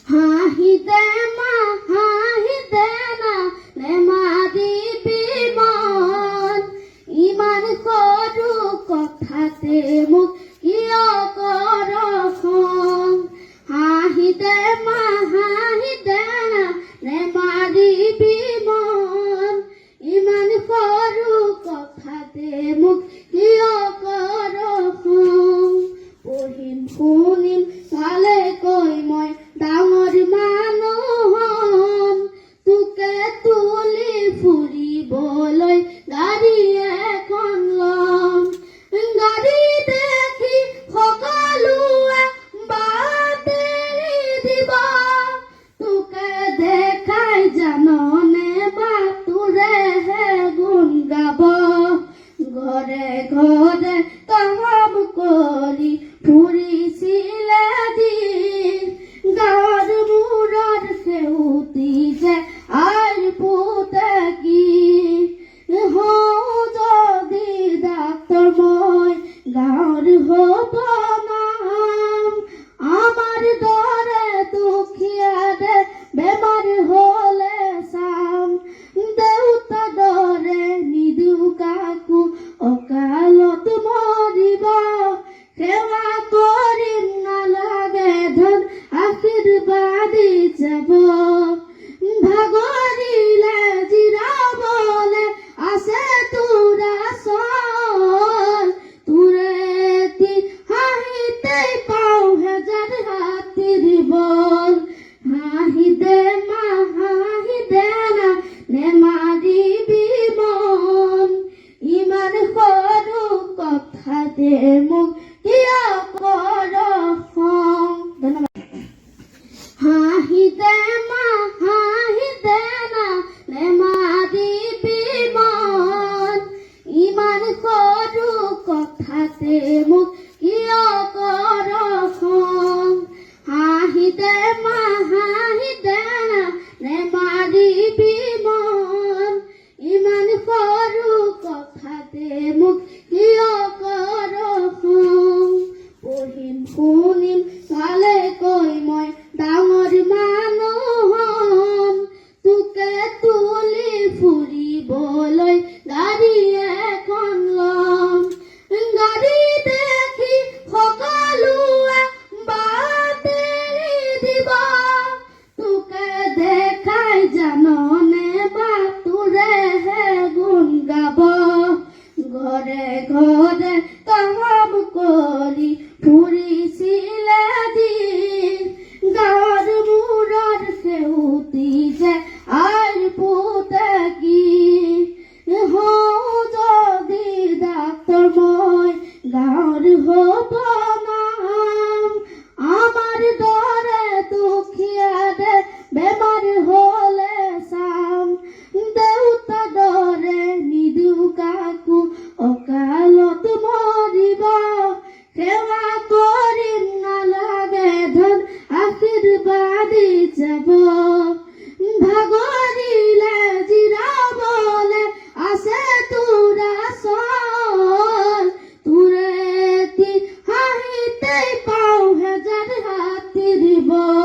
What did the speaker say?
হাঁহিতে মা হাঁহিতে না নেমা দিবি মন ইমান সৰু কথাতে মোক কিয় কৰ খং হাঁহিতে মা হাঁহিতে না নেমা দিবি মন ইমান সৰু কথাতে মোক কিয় কৰ খং পঢ়িম শুনিম চালে কৈ মই ডাঙৰ মানুহ হম তোকে তুলি ফুৰিবলৈ গাড়ী এখন লম গাড়ী দেখি সকলোৱে বাট এৰি দিব তোকে দেখাই জাননে বা তোৰেহে গুণ গাব ঘৰে ঘৰে কাম কৰি ফুৰিছিলে দিন গাঁৱৰ মূৰৰ সেউতি যে আইৰ পুতে কি হওঁ যদি ডাক্তৰ মই গাঁৱৰ হ'ব নাম আমাৰ দৰে দুখীয়াৰে বেমাৰ হ'লে চাম দেউতা দৰে নিদিওঁ কাকো অকালত মৰিব সেৱা কৰিম নালাগে ধন আশীৰ্বাদী যাব ভাগৰিলে জিৰাবলে আছে তোৰ আচল তোৰেতি হাঁহিতে পাওঁ হেজাৰ হাতীৰ বল হাঁহিতে মা হাঁহিতে না নেমাৰিবি মন ইমান সৰু কথাতে মোক কিয় কৰ খং ধন্যবাদ হাঁহিতে মা হাঁহিতে না নেমাৰিবি মন ইমান সৰু কথাতে মোক কিয় কৰ খং হাঁহিতে মা হাঁহিতে না নেমাৰিবি মন ইমান সৰু কথাতে মোক কিয় কৰ খং পঢ়িম শুনিম চালে কৈ মই ডাঙৰ মানুহ হম তোকে তুলি ফুৰিবলৈ গাড়ী এখন লম গাড়ী দেখি সকলোৱে বাট এৰি দিব তোকে দেখাই জাননে বা তোৰেহে গুণ গাব ঘৰে ঘৰে কাম কৰি ফুৰিছিলে দিন গাঁৱৰ মূৰৰ সেউতি যে আইৰ পুতে কি হওঁ যদি ডাক্তৰ মই গাঁৱৰ হ'ব নাম আমাৰ দৰে দুখীয়াৰে বেমাৰ হ'লে চাম দেউতা দৰে নিদিওঁ কাকো অকালত মৰিব সেৱা কৰিম নালাগে ধন আশীৰ্বাদী যাব ভাগৰিলে জিৰাবলে আছে তোৰ আচল তোৰেতি হাঁহিতে পাওঁ হেজাৰ হাতীৰ বল